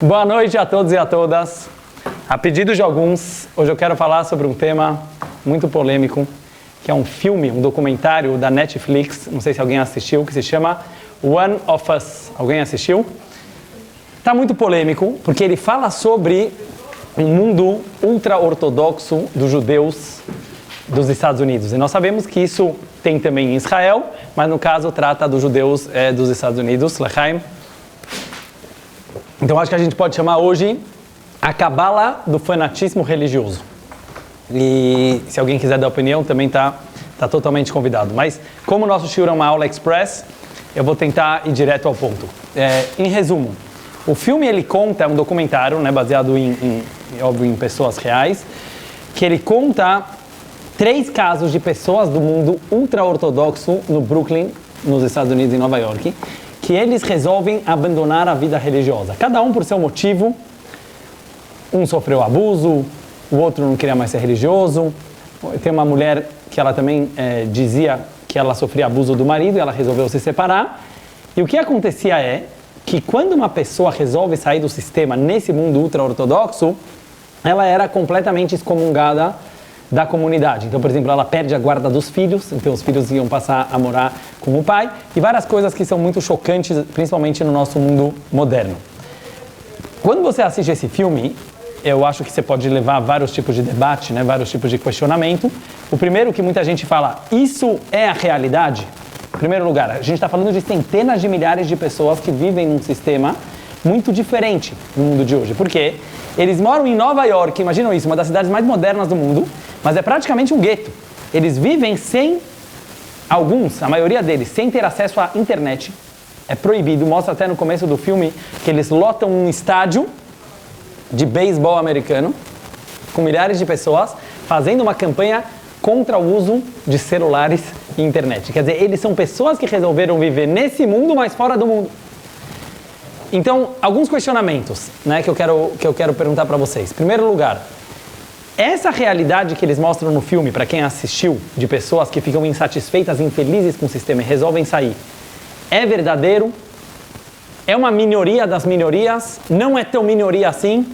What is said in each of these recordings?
Boa noite a todos e a todas. A pedido de alguns, hoje eu quero falar sobre um tema muito polêmico, que é um filme, um documentário da Netflix, não sei se alguém assistiu, que se chama One of Us. Alguém assistiu? Está muito polêmico, porque ele fala sobre um mundo ultra-ortodoxo dos judeus dos Estados Unidos. E nós sabemos que isso tem também em Israel, mas no caso trata dos judeus dos Estados Unidos, L'chaim. Então acho que a gente pode chamar hoje a cabala do fanatismo religioso. E se alguém quiser dar opinião, também tá totalmente convidado. Mas como o nosso shiur é uma aula express, eu vou tentar ir direto ao ponto. Em resumo, o filme ele conta, é um documentário, né, baseado óbvio, em pessoas reais, que ele conta 3 casos de pessoas do mundo ultra-ortodoxo no Brooklyn, nos Estados Unidos, em Nova York, que eles resolvem abandonar a vida religiosa. Cada um por seu motivo. Um sofreu abuso, o outro não queria mais ser religioso. Tem uma mulher que ela também dizia que ela sofria abuso do marido e ela resolveu se separar. E o que acontecia é que quando uma pessoa resolve sair do sistema nesse mundo ultra-ortodoxo, ela era completamente excomungada da comunidade. Então, por exemplo, ela perde a guarda dos filhos, então os filhos iam passar a morar com o pai, e várias coisas que são muito chocantes, principalmente no nosso mundo moderno. Quando você assiste esse filme, eu acho que você pode levar vários tipos de debate, né, vários tipos de questionamento. O primeiro que muita gente fala, isso é a realidade? Em primeiro lugar, a gente está falando de centenas de milhares de pessoas que vivem num sistema muito diferente no mundo de hoje. Por quê? Eles moram em Nova York, imaginam isso, uma das cidades mais modernas do mundo, mas é praticamente um gueto. Eles vivem sem, alguns, a maioria deles, sem ter acesso à internet. É proibido, mostra até no começo do filme que eles lotam um estádio de beisebol americano, com milhares de pessoas, fazendo uma campanha contra o uso de celulares e internet. Quer dizer, eles são pessoas que resolveram viver nesse mundo, mas fora do mundo. Então, alguns questionamentos, né, que eu quero perguntar para vocês. Em primeiro lugar, essa realidade que eles mostram no filme, para quem assistiu, de pessoas que ficam insatisfeitas, infelizes com o sistema e resolvem sair, é verdadeiro? É uma minoria das minorias? Não é tão minoria assim?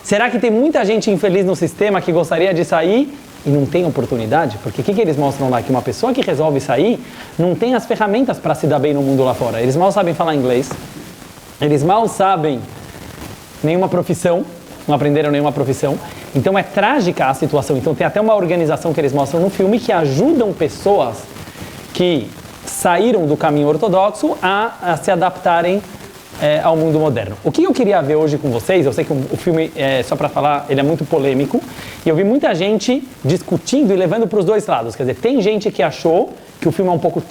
Será que tem muita gente infeliz no sistema que gostaria de sair e não tem oportunidade? Porque o que eles mostram lá? Que uma pessoa que resolve sair não tem as ferramentas para se dar bem no mundo lá fora. Eles mal sabem falar inglês. Eles mal sabem nenhuma profissão, não aprenderam nenhuma profissão. Então é trágica a situação. Então tem até uma organização que eles mostram no filme que ajudam pessoas que saíram do caminho ortodoxo a se adaptarem ao mundo moderno. O que eu queria ver hoje com vocês, eu sei que o filme, só para falar, ele é muito polêmico, e eu vi muita gente discutindo e levando para os dois lados. Quer dizer, tem gente que achou que o filme é um pouco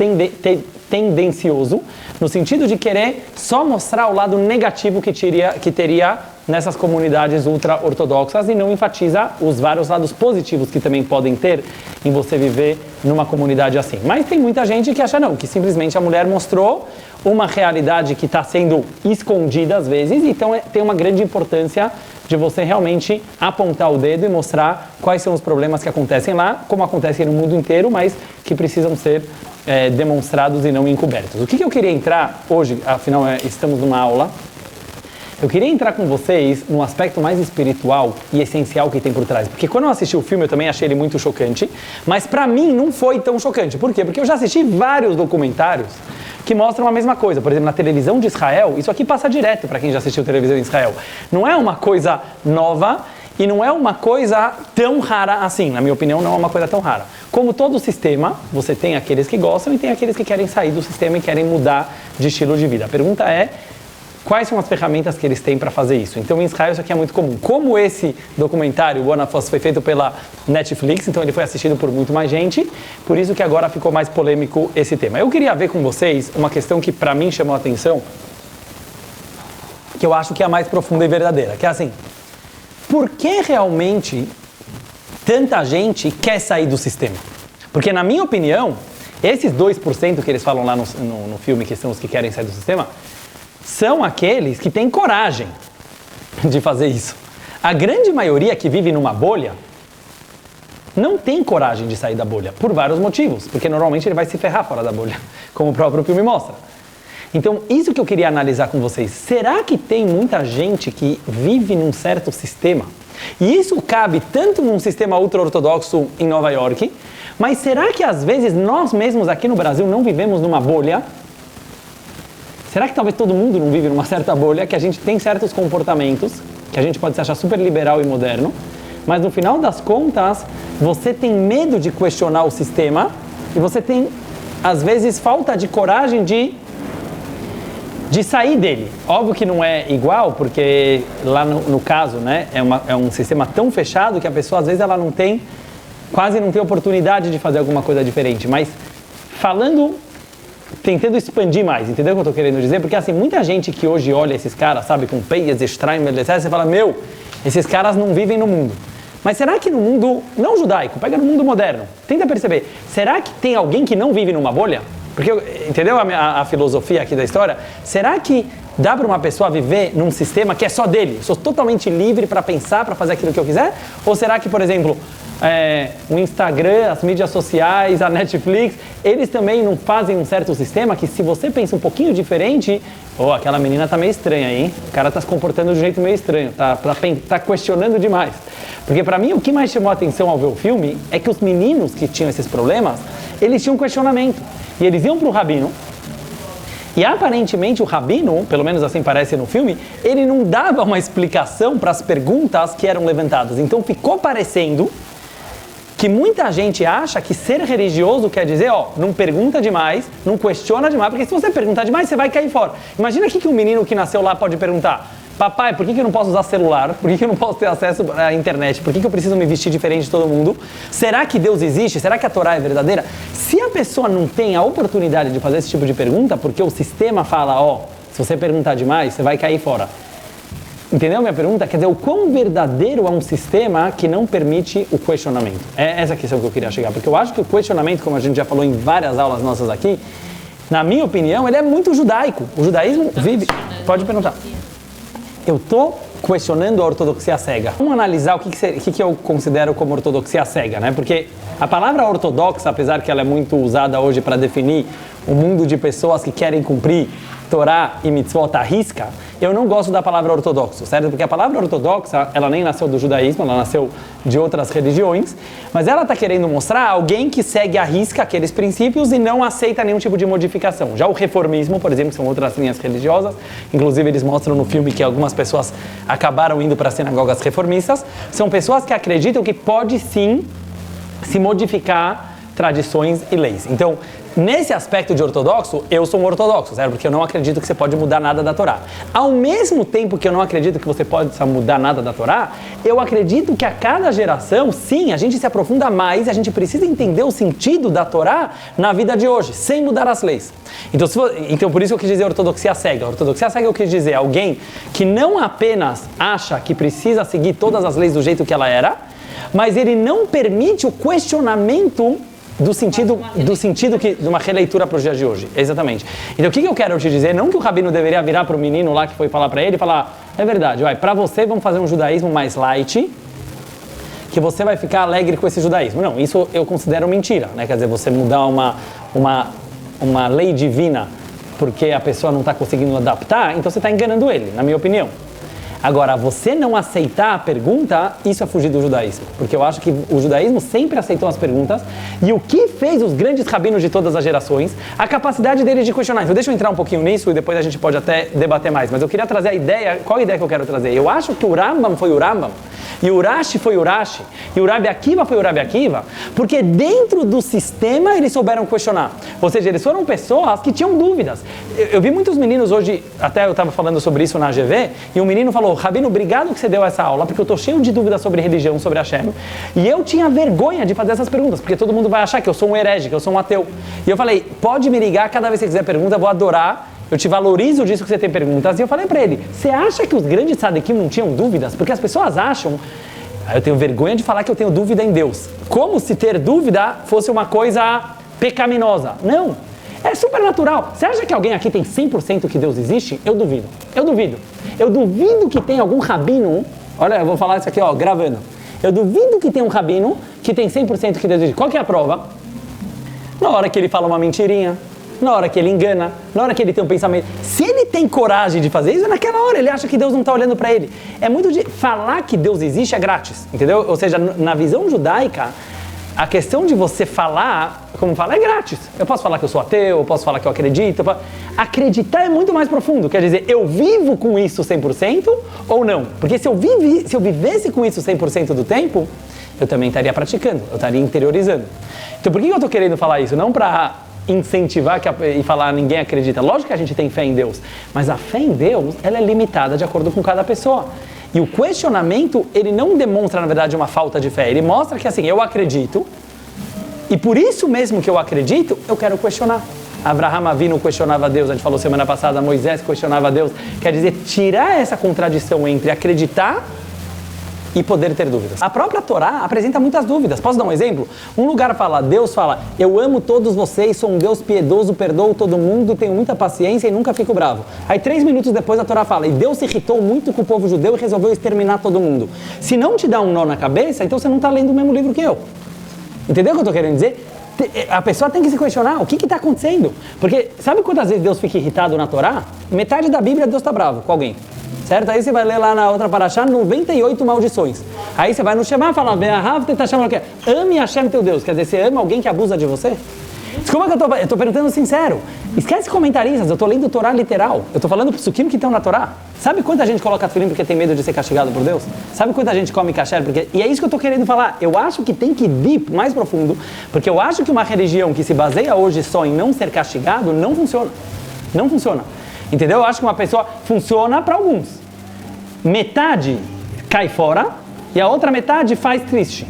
tendencioso, no sentido de querer só mostrar o lado negativo que teria nessas comunidades ultra-ortodoxas e não enfatiza os vários lados positivos que também podem ter em você viver numa comunidade assim. Mas tem muita gente que acha não, que simplesmente a mulher mostrou uma realidade que está sendo escondida às vezes, então tem uma grande importância de você realmente apontar o dedo e mostrar quais são os problemas que acontecem lá, como acontecem no mundo inteiro, mas que precisam ser demonstrados e não encobertos. O que eu queria entrar hoje, afinal estamos numa aula, eu queria entrar com vocês num aspecto mais espiritual e essencial que tem por trás. Porque quando eu assisti o filme eu também achei ele muito chocante, mas para mim não foi tão chocante. Por quê? Porque eu já assisti vários documentários que mostram a mesma coisa. Por exemplo, na televisão de Israel, isso aqui passa direto para quem já assistiu televisão em Israel. Não é uma coisa nova e não é uma coisa tão rara assim. Na minha opinião, não é uma coisa tão rara. Como todo sistema, você tem aqueles que gostam e tem aqueles que querem sair do sistema e querem mudar de estilo de vida. A pergunta é, quais são as ferramentas que eles têm para fazer isso? Então, em Israel, isso aqui é muito comum. Como esse documentário, One of Us, foi feito pela Netflix, então ele foi assistido por muito mais gente, por isso que agora ficou mais polêmico esse tema. Eu queria ver com vocês uma questão que, para mim, chamou a atenção, que eu acho que é a mais profunda e verdadeira, que é assim, por que realmente tanta gente quer sair do sistema? Porque, na minha opinião, esses 2% que eles falam lá no filme, que são os que querem sair do sistema, são aqueles que têm coragem de fazer isso. A grande maioria que vive numa bolha não tem coragem de sair da bolha, por vários motivos, porque normalmente ele vai se ferrar fora da bolha, como o próprio filme mostra. Então, isso que eu queria analisar com vocês. Será que tem muita gente que vive num certo sistema? E isso cabe tanto num sistema ultra-ortodoxo em Nova York, mas será que às vezes nós mesmos aqui no Brasil não vivemos numa bolha? Será que talvez todo mundo não vive numa certa bolha, que a gente tem certos comportamentos, que a gente pode se achar super liberal e moderno, mas no final das contas, você tem medo de questionar o sistema e você tem, às vezes, falta de coragem de sair dele. Óbvio que não é igual, porque lá no caso, né, é um sistema tão fechado que a pessoa, às vezes, ela quase não tem oportunidade de fazer alguma coisa diferente. Mas tentando expandir mais, entendeu o que eu estou querendo dizer? Porque assim, muita gente que hoje olha esses caras, sabe, com peias, estranhos, etc., você fala, esses caras não vivem no mundo. Mas será que no mundo, não judaico, pega no mundo moderno, tenta perceber, será que tem alguém que não vive numa bolha? Porque, entendeu a filosofia aqui da história? Será que dá para uma pessoa viver num sistema que é só dele? Sou totalmente livre para pensar, para fazer aquilo que eu quiser? Ou será que, por exemplo, o Instagram, as mídias sociais, a Netflix, eles também não fazem um certo sistema que se você pensa um pouquinho diferente, aquela menina tá meio estranha, hein? O cara tá se comportando de um jeito meio estranho, tá questionando demais. Porque para mim o que mais chamou a atenção ao ver o filme é que os meninos que tinham esses problemas, eles tinham um questionamento. E eles iam para o rabino, e aparentemente o rabino, pelo menos assim parece no filme, ele não dava uma explicação para as perguntas que eram levantadas. Então ficou parecendo que muita gente acha que ser religioso quer dizer, não pergunta demais, não questiona demais, porque se você perguntar demais, você vai cair fora. Imagina o que um menino que nasceu lá pode perguntar. Papai, por que eu não posso usar celular? Por que eu não posso ter acesso à internet? Por que eu preciso me vestir diferente de todo mundo? Será que Deus existe? Será que a Torá é verdadeira? Se a pessoa não tem a oportunidade de fazer esse tipo de pergunta, porque o sistema fala, se você perguntar demais, você vai cair fora. Entendeu a minha pergunta? Quer dizer, o quão verdadeiro é um sistema que não permite o questionamento? É essa questão que eu queria chegar, porque eu acho que o questionamento, como a gente já falou em várias aulas nossas aqui, na minha opinião, ele é muito judaico. O judaísmo vive... Pode perguntar. Eu estou questionando a ortodoxia cega. Vamos analisar o que eu considero como ortodoxia cega, né? Porque a palavra ortodoxa, apesar que ela é muito usada hoje para definir o mundo de pessoas que querem cumprir Torá e mitzvot à risca, eu não gosto da palavra ortodoxo, certo? Porque a palavra ortodoxa, ela nem nasceu do judaísmo, ela nasceu de outras religiões, mas ela está querendo mostrar alguém que segue à risca aqueles princípios e não aceita nenhum tipo de modificação. Já o reformismo, por exemplo, que são outras linhas religiosas, inclusive eles mostram no filme que algumas pessoas acabaram indo para sinagogas reformistas, são pessoas que acreditam que pode sim se modificar tradições e leis. Então, nesse aspecto de ortodoxo, eu sou um ortodoxo, certo? Porque eu não acredito que você pode mudar nada da Torá. Ao mesmo tempo que eu não acredito que você pode mudar nada da Torá, eu acredito que a cada geração, sim, a gente se aprofunda mais, a gente precisa entender o sentido da Torá na vida de hoje, sem mudar as leis. Então por isso eu quis dizer ortodoxia cega. Ortodoxia cega eu quis dizer alguém que não apenas acha que precisa seguir todas as leis do jeito que ela era, mas ele não permite o questionamento do sentido de uma releitura para os dias de hoje. Exatamente. Então o que eu quero te dizer? Não que o rabino deveria virar para o menino lá que foi falar para ele e falar, é verdade, para você vamos fazer um judaísmo mais light, que você vai ficar alegre com esse judaísmo. Não, isso eu considero mentira, né? Quer dizer, você mudar uma lei divina porque a pessoa não está conseguindo adaptar, então você está enganando ele, na minha opinião. Agora, você não aceitar a pergunta, isso é fugir do judaísmo. Porque eu acho que o judaísmo sempre aceitou as perguntas. E o que fez os grandes rabinos de todas as gerações? A capacidade deles de questionar. Então deixa eu entrar um pouquinho nisso e depois a gente pode até debater mais. Mas eu queria trazer a ideia, qual a ideia que eu quero trazer? Eu acho que o Rambam foi o Rambam, e o Urashi foi o Urashi, e o Rabi Akiva foi o Rabi Akiva, porque dentro do sistema eles souberam questionar. Ou seja, eles foram pessoas que tinham dúvidas. Eu vi muitos meninos hoje, até eu estava falando sobre isso na AGV, e um menino falou, Rabino, obrigado que você deu essa aula, porque eu estou cheio de dúvidas sobre religião, sobre Hashem, e eu tinha vergonha de fazer essas perguntas, porque todo mundo vai achar que eu sou um herege, que eu sou um ateu. E eu falei, pode me ligar cada vez que você quiser pergunta, eu vou adorar, eu te valorizo disso que você tem perguntas. E eu falei para ele, você acha que os grandes tzadikim não tinham dúvidas? Porque as pessoas acham, eu tenho vergonha de falar que eu tenho dúvida em Deus. Como se ter dúvida fosse uma coisa pecaminosa. Não, é super natural. Você acha que alguém aqui tem 100% que Deus existe? Eu duvido. Eu duvido que tem algum rabino, olha, eu vou falar isso aqui, gravando. Eu duvido que tem um rabino que tem 100% que Deus existe. Qual que é a prova? Na hora que ele fala uma mentirinha, na hora que ele engana, na hora que ele tem um pensamento. Se ele tem coragem de fazer isso, é naquela hora, ele acha que Deus não está olhando para ele. É muito de falar que Deus existe é grátis, entendeu? Ou seja, na visão judaica, a questão de você falar, como fala, é grátis. Eu posso falar que eu sou ateu, eu posso falar que eu acredito. Acreditar é muito mais profundo. Quer dizer, eu vivo com isso 100% ou não? Porque se eu vivesse com isso 100% do tempo, eu também estaria praticando, eu estaria interiorizando. Então por que eu estou querendo falar isso? Não para incentivar e falar ninguém acredita. Lógico que a gente tem fé em Deus, mas a fé em Deus ela é limitada de acordo com cada pessoa. E o questionamento, ele não demonstra, na verdade, uma falta de fé. Ele mostra que, assim, eu acredito, e por isso mesmo que eu acredito, eu quero questionar. Abraham Avinu questionava Deus, a gente falou semana passada, Moisés questionava Deus. Quer dizer, tirar essa contradição entre acreditar e poder ter dúvidas. A própria Torá apresenta muitas dúvidas. Posso dar um exemplo? Um lugar fala, Deus fala, eu amo todos vocês, sou um Deus piedoso, perdoo todo mundo, tenho muita paciência e nunca fico bravo. Aí 3 minutos depois a Torá fala, e Deus se irritou muito com o povo judeu e resolveu exterminar todo mundo. Se não te dá um nó na cabeça, então você não está lendo o mesmo livro que eu. Entendeu o que eu estou querendo dizer? A pessoa tem que se questionar, o que está acontecendo? Porque sabe quantas vezes Deus fica irritado na Torá? Metade da Bíblia Deus está bravo com alguém. Certo? Aí você vai ler lá na outra paraxá 98 maldições. Aí você vai no Shema e fala, ame Hashem teu Deus. Quer dizer, você ama alguém que abusa de você? Desculpa que eu estou perguntando sincero. Esquece comentaristas, eu estou lendo Torá literal. Eu estou falando psukim que estão na Torá. Sabe quanta gente coloca tefilim porque tem medo de ser castigado por Deus? Sabe quanta gente come kasher porque... E é isso que eu estou querendo falar. Eu acho que tem que ir mais profundo, porque eu acho que uma religião que se baseia hoje só em não ser castigado, não funciona. Não funciona. Entendeu? Eu acho que uma pessoa funciona para alguns. Metade cai fora e a outra metade faz triste.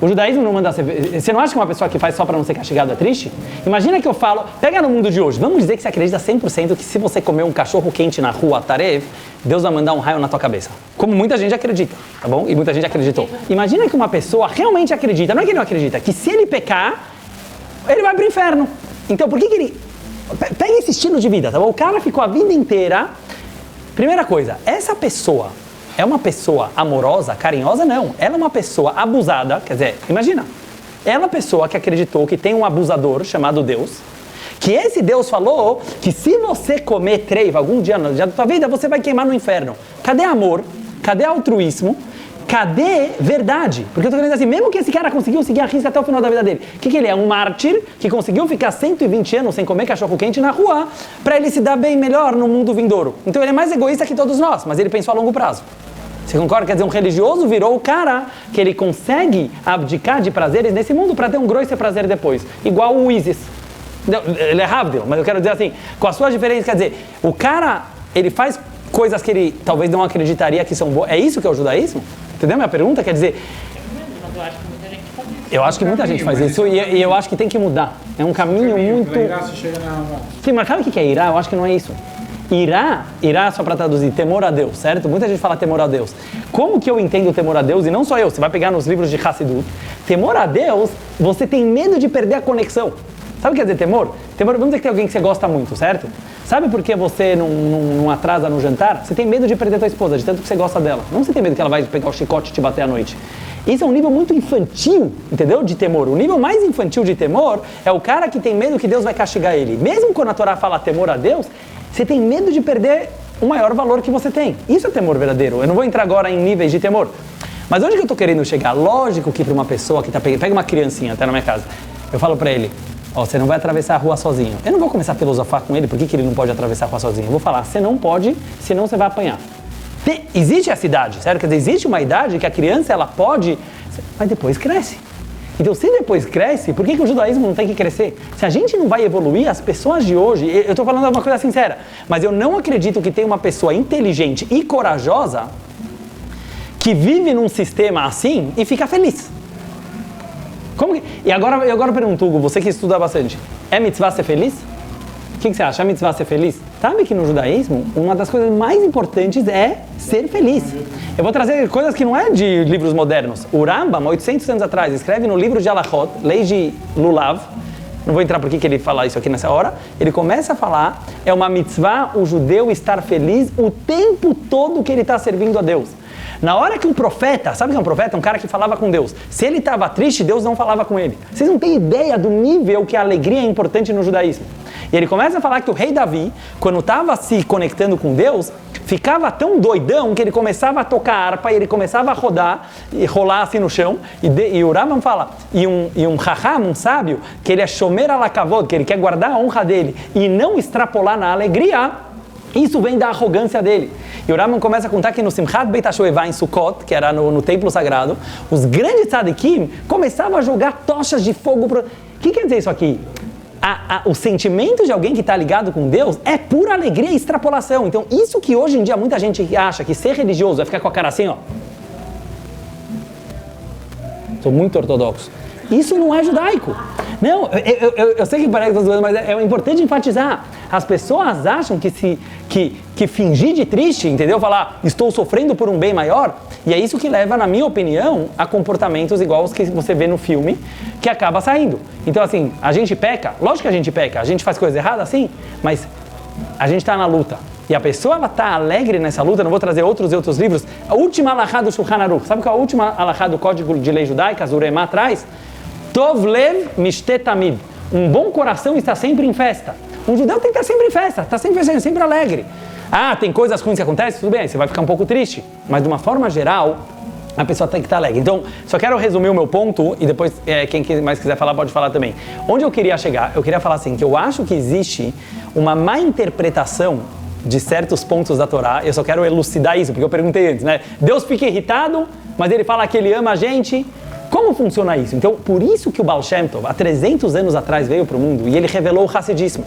O judaísmo não manda... Você não acha que uma pessoa que faz só para não ser castigado é triste? Imagina que eu falo... Pega no mundo de hoje. Vamos dizer que você acredita 100% que se você comer um cachorro quente na rua, tarev, Deus vai mandar um raio na tua cabeça. Como muita gente acredita, tá bom? E muita gente acreditou. Imagina que uma pessoa realmente acredita. Não é que ele não acredita. Que se ele pecar, ele vai pro inferno. Então por que ele... Pega esse estilo de vida, tá bom? O cara ficou a vida inteira... Primeira coisa, essa pessoa é uma pessoa amorosa, carinhosa? Não. Ela é uma pessoa abusada, quer dizer, imagina. Ela é uma pessoa que acreditou que tem um abusador chamado Deus, que esse Deus falou que se você comer treiva algum dia da tua vida, você vai queimar no inferno. Cadê amor? Cadê altruísmo? Cadê verdade? Porque eu tô querendo dizer assim, mesmo que esse cara conseguiu seguir a risca até o final da vida dele, o que ele é? Um mártir que conseguiu ficar 120 anos sem comer cachorro quente na rua para ele se dar bem melhor no mundo vindouro. Então ele é mais egoísta que todos nós, mas ele pensou a longo prazo. Você concorda? Quer dizer, um religioso virou o cara que ele consegue abdicar de prazeres nesse mundo para ter um grosso prazer depois. Igual o ISIS. Ele é rápido, mas eu quero dizer assim, com as suas diferenças, quer dizer, o cara, ele faz coisas que ele talvez não acreditaria que são boas. É isso que é o judaísmo? Entendeu minha pergunta? Quer dizer, eu acho que muita gente faz isso e eu acho que tem que mudar. É um caminho muito... Sim, mas sabe o que é irá? Eu acho que não é isso. Irá só para traduzir, temor a Deus, certo? Muita gente fala temor a Deus. Como que eu entendo temor a Deus? E não só eu, você vai pegar nos livros de Hassidut. Temor a Deus, você tem medo de perder a conexão. Sabe o que quer dizer temor? Temor, vamos dizer que tem alguém que você gosta muito, certo? Sabe por que você não atrasa no jantar? Você tem medo de perder a tua esposa, de tanto que você gosta dela. Não você tem medo que ela vai pegar o chicote e te bater à noite. Isso é um nível muito infantil, entendeu? De temor. O nível mais infantil de temor é o cara que tem medo que Deus vai castigar ele. Mesmo quando a Torá fala temor a Deus, você tem medo de perder o maior valor que você tem. Isso é temor verdadeiro. Eu não vou entrar agora em níveis de temor. Mas onde que eu estou querendo chegar? Lógico que para uma pessoa que está pegando... Pega uma criancinha até na minha casa. Eu falo para ele... Ó, você não vai atravessar a rua sozinho. Eu não vou começar a filosofar com ele, por que ele não pode atravessar a rua sozinho. Eu vou falar, você não pode, senão você vai apanhar. Existe essa idade, certo? Quer dizer, existe uma idade que a criança, ela pode, mas depois cresce. Então, se depois cresce, por que o judaísmo não tem que crescer? Se a gente não vai evoluir, as pessoas de hoje... Eu estou falando uma coisa sincera, mas eu não acredito que tem uma pessoa inteligente e corajosa que vive num sistema assim e fica feliz. Como que... E agora eu pergunto, Hugo, você que estuda bastante, é mitzvah ser feliz? O que você acha? É mitzvah ser feliz? Sabe que no judaísmo, uma das coisas mais importantes é ser feliz. Eu vou trazer coisas que não é de livros modernos. O Rambam, 800 anos atrás, escreve no livro de Halachot, Lei de Lulav, não vou entrar por que ele fala isso aqui nessa hora, ele começa a falar, é uma mitzvah o judeu estar feliz o tempo todo que ele está servindo a Deus. Na hora que um profeta, sabe o que é um profeta? Um cara que falava com Deus. Se ele estava triste, Deus não falava com ele. Vocês não têm ideia do nível que a alegria é importante no judaísmo. E ele começa a falar que o rei Davi, quando estava se conectando com Deus, ficava tão doidão que ele começava a tocar harpa e ele começava a rodar e rolar assim no chão. E o Rambam fala, e um Chacham, um sábio, que ele é shomer alakavod, que ele quer guardar a honra dele e não extrapolar na alegria, isso vem da arrogância dele. E o Rambam começa a contar que no Simchat Beit HaShoevah, em Sukkot, que era no templo sagrado, os grandes tzadikim começavam a jogar tochas de fogo. O que quer dizer isso aqui? O sentimento de alguém que está ligado com Deus é pura alegria e extrapolação. Então, isso que hoje em dia muita gente acha que ser religioso é ficar com a cara assim, ó. Sou muito ortodoxo. Isso não é judaico. Não, eu sei que parece que estou zoando, mas é importante enfatizar. As pessoas acham que fingir de triste, entendeu? Falar, estou sofrendo por um bem maior, e é isso que leva, na minha opinião, a comportamentos igual os que você vê no filme, que acaba saindo. Então, assim, a gente peca, lógico que a gente peca, a gente faz coisa errada, sim, mas a gente está na luta. E a pessoa, ela está alegre nessa luta, não vou trazer outros livros. A última alahá do Shulchan Aruch, sabe qual é a última alahá do Código de Lei Judaica, Zuremá traz? Tov lev mishte tamid. Um bom coração está sempre em festa. Um judeu tem que estar sempre em festa, está sempre festejando, sempre alegre. Ah, tem coisas ruins que acontecem? Tudo bem, você vai ficar um pouco triste. Mas de uma forma geral, a pessoa tem que estar alegre. Então, só quero resumir o meu ponto e depois quem mais quiser falar pode falar também. Onde eu queria chegar? Eu queria falar assim, que eu acho que existe uma má interpretação de certos pontos da Torá. Eu só quero elucidar isso, porque eu perguntei antes, né? Deus fica irritado, mas ele fala que ele ama a gente. Como funciona isso? Então, por isso que o Baal Shem Tov, há 300 anos atrás, veio para o mundo e ele revelou o Hassidismo.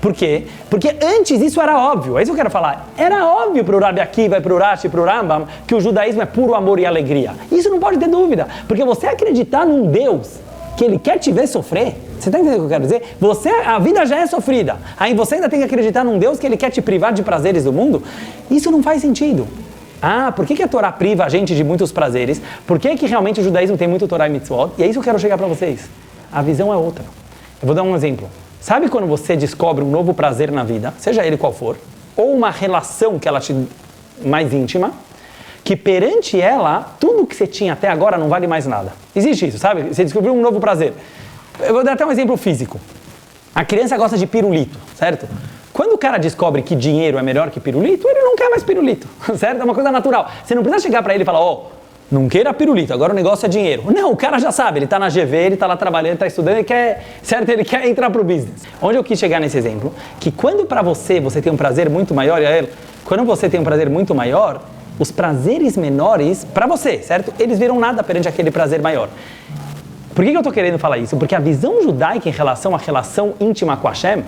Por quê? Porque antes isso era óbvio, é isso que eu quero falar. Era óbvio para o Rabi Akiva, para o Rashi, para o Rambam, que o judaísmo é puro amor e alegria. Isso não pode ter dúvida, porque você acreditar num Deus que ele quer te ver sofrer, você está entendendo o que eu quero dizer? A vida já é sofrida, aí você ainda tem que acreditar num Deus que ele quer te privar de prazeres do mundo? Isso não faz sentido. Ah, por que a Torá priva a gente de muitos prazeres? Por que realmente o judaísmo tem muito Torá e Mitzvot? E é isso que eu quero chegar para vocês. A visão é outra. Eu vou dar um exemplo. Sabe quando você descobre um novo prazer na vida, seja ele qual for, ou uma relação que ela te mais íntima, que perante ela, tudo que você tinha até agora não vale mais nada. Existe isso, sabe? Você descobriu um novo prazer. Eu vou dar até um exemplo físico. A criança gosta de pirulito, certo? Quando o cara descobre que dinheiro é melhor que pirulito, ele não quer mais pirulito, certo? É uma coisa natural. Você não precisa chegar para ele e falar, não queira pirulito, agora o negócio é dinheiro. Não, o cara já sabe, ele está na GV, ele está lá trabalhando, ele está estudando, ele quer entrar para o business. Onde eu quis chegar nesse exemplo? Que quando para você tem um prazer muito maior, quando você tem um prazer muito maior, os prazeres menores, para você, certo? Eles viram nada perante aquele prazer maior. Por que eu estou querendo falar isso? Porque a visão judaica em relação à relação íntima com Hashem,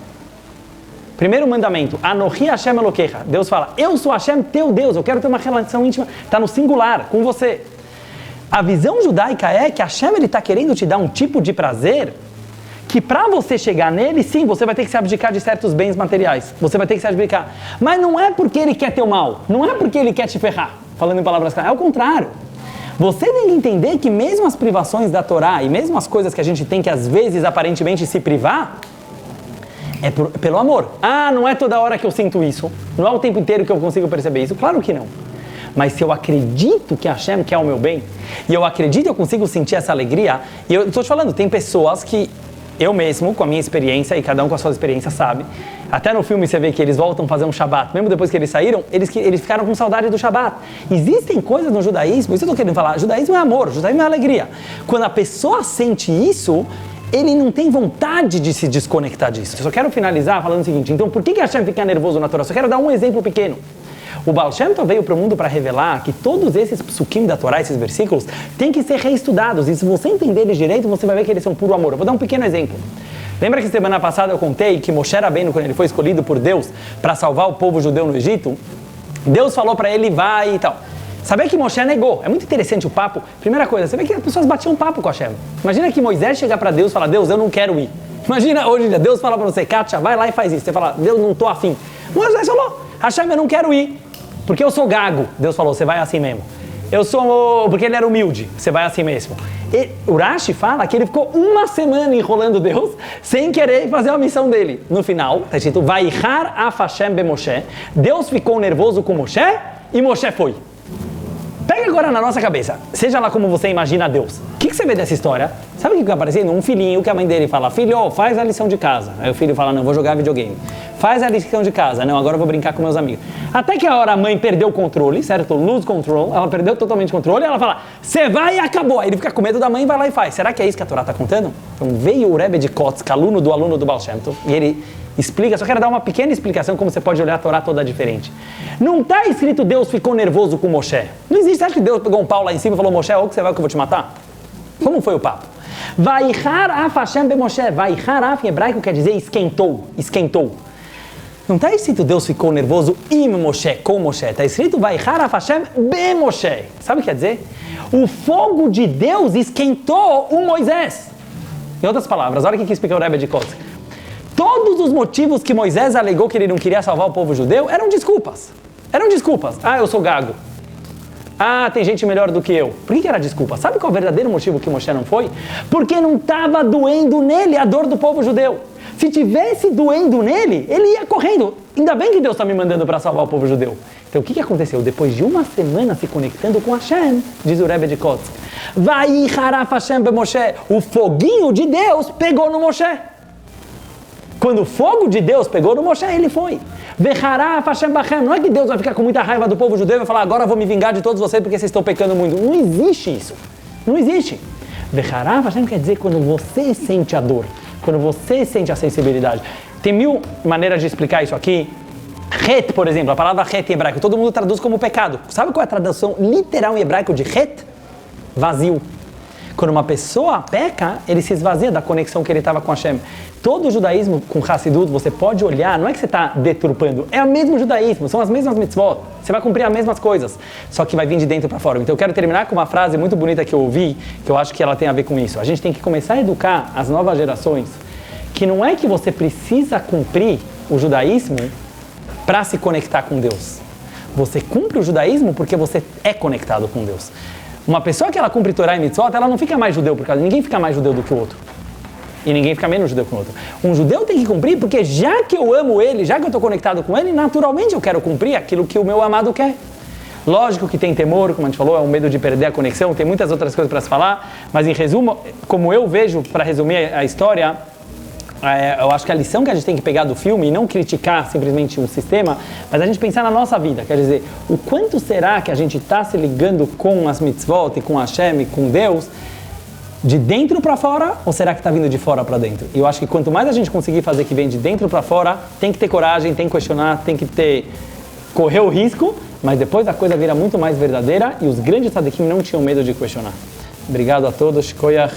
primeiro mandamento, Anohi Hashem Elokecha. Deus fala, eu sou Hashem, teu Deus, eu quero ter uma relação íntima, está no singular, com você. A visão judaica é que Hashem está querendo te dar um tipo de prazer que para você chegar nele, sim, você vai ter que se abdicar de certos bens materiais. Você vai ter que se abdicar. Mas não é porque ele quer teu mal, não é porque ele quer te ferrar, falando em palavras claras, é o contrário. Você tem que entender que mesmo as privações da Torá e mesmo as coisas que a gente tem que às vezes aparentemente se privar, é pelo amor. Ah, não é toda hora que eu sinto isso. Não é o tempo inteiro que eu consigo perceber isso. Claro que não. Mas se eu acredito que Hashem quer o meu bem, e eu acredito que eu consigo sentir essa alegria, e eu estou te falando, tem pessoas que eu mesmo, com a minha experiência, e cada um com a sua experiência sabe, até no filme você vê que eles voltam a fazer um Shabat, mesmo depois que eles saíram, eles ficaram com saudade do Shabat. Existem coisas no judaísmo, isso eu estou querendo falar, judaísmo é amor, judaísmo é alegria. Quando a pessoa sente isso, ele não tem vontade de se desconectar disso. Eu só quero finalizar falando o seguinte, então por que Hashem fica nervoso na Torá? Só quero dar um exemplo pequeno. O Baal Shem Tov veio para o mundo para revelar que todos esses psukim da Torá, esses versículos, têm que ser reestudados. E se você entender eles direito, você vai ver que eles são puro amor. Eu vou dar um pequeno exemplo. Lembra que semana passada eu contei que Moshe Rabbeinu, quando ele foi escolhido por Deus para salvar o povo judeu no Egito, Deus falou para ele, vai e tal. Sabia que Moshe negou. É muito interessante o papo. Primeira coisa, você vê que as pessoas batiam papo com Hashem. Imagina que Moisés chegar para Deus e falar, Deus, eu não quero ir. Imagina hoje em dia, Deus fala para você, Kátia, vai lá e faz isso. Você fala, Deus, não estou afim. Moisés falou, Hashem, eu não quero ir, porque eu sou gago. Deus falou, você vai assim mesmo. Eu sou, porque ele era humilde, você vai assim mesmo. E o Rashi fala que ele ficou uma semana enrolando Deus, sem querer fazer a missão dele. No final, está escrito, Vaihar af Hashem be Moshe. Deus ficou nervoso com Moshe e Moshe foi. Pega Agora, na nossa cabeça, seja lá como você imagina Deus, o que você vê dessa história? Sabe o que vai aparecendo? Um filhinho que a mãe dele fala, filho, faz a lição de casa. Aí o filho fala, não, vou jogar videogame. Faz a lição de casa. Não, agora eu vou brincar com meus amigos. Até que a hora a mãe perdeu o controle, certo? Lose control. Ela perdeu totalmente o controle. Ela fala, você vai e acabou. Aí ele fica com medo da mãe e vai lá e faz. Será que é isso que a Torá está contando? Então veio o Rebbe de Kotzk, aluno do Baal Shem Tov, e ele explica, só quero dar uma pequena explicação como você pode olhar a Torá toda diferente. Não está escrito Deus ficou nervoso com Moshe. Não existe, acha que Deus pegou um pau lá em cima e falou, Moshe, ou que você vai que eu vou te matar? Como foi o papo? Vaichar af Hashem be Moshe. Vaichar af em hebraico quer dizer esquentou, esquentou. Não está escrito Deus ficou nervoso im Moshe, com Moshe. Está escrito Vaichar af Hashem be Moshe. Sabe o que quer dizer? O fogo de Deus esquentou o Moisés. Em outras palavras, olha o que explica o Rebbe de Kotzk. Todos os motivos que Moisés alegou que ele não queria salvar o povo judeu eram desculpas. Eram desculpas. Ah, eu sou gago. Ah, tem gente melhor do que eu. Por que era desculpa? Sabe qual é o verdadeiro motivo que Moshe não foi? Porque não estava doendo nele a dor do povo judeu. Se tivesse doendo nele, ele ia correndo. Ainda bem que Deus está me mandando para salvar o povo judeu. Então o que aconteceu? Depois de uma semana se conectando com Hashem, diz o Rebbe de Kotzk, Vaichar af Hashem be Moshe. O foguinho de Deus pegou no Moshe. Quando o fogo de Deus pegou no Moshe, ele foi. Vechará Hashem bachem. Não é que Deus vai ficar com muita raiva do povo judeu e vai falar, agora eu vou me vingar de todos vocês porque vocês estão pecando muito. Não existe isso. Não existe. Vechará Hashem quer dizer quando você sente a dor, quando você sente a sensibilidade. Tem mil maneiras de explicar isso aqui. Het, por exemplo, a palavra het em hebraico, todo mundo traduz como pecado. Sabe qual é a tradução literal em hebraico de het? Vazio. Quando uma pessoa peca, ele se esvazia da conexão que ele estava com Hashem. Todo o judaísmo com Hassidut, você pode olhar, não é que você está deturpando, é o mesmo judaísmo, são as mesmas mitzvot, você vai cumprir as mesmas coisas, só que vai vir de dentro para fora. Então eu quero terminar com uma frase muito bonita que eu ouvi, que eu acho que ela tem a ver com isso. A gente tem que começar a educar as novas gerações, que não é que você precisa cumprir o judaísmo para se conectar com Deus. Você cumpre o judaísmo porque você é conectado com Deus. Uma pessoa que ela cumpre Torá e Mitzvot, ela não fica mais judeu por causa. Ninguém fica mais judeu do que o outro. E ninguém fica menos judeu que o outro. Um judeu tem que cumprir porque já que eu amo ele, já que eu estou conectado com ele, naturalmente eu quero cumprir aquilo que o meu amado quer. Lógico que tem temor, como a gente falou, é um medo de perder a conexão, tem muitas outras coisas para se falar, mas em resumo, como eu vejo, para resumir a história, eu acho que a lição que a gente tem que pegar do filme e não criticar simplesmente um sistema, mas a gente pensar na nossa vida, quer dizer, o quanto será que a gente está se ligando com as mitzvot e com Hashem e com Deus de dentro para fora, ou será que está vindo de fora para dentro? E eu acho que quanto mais a gente conseguir fazer que vem de dentro para fora, tem que ter coragem, tem que questionar, tem que correr o risco, mas depois a coisa vira muito mais verdadeira e os grandes tzadikim não tinham medo de questionar. Obrigado a todos, Shkoyach.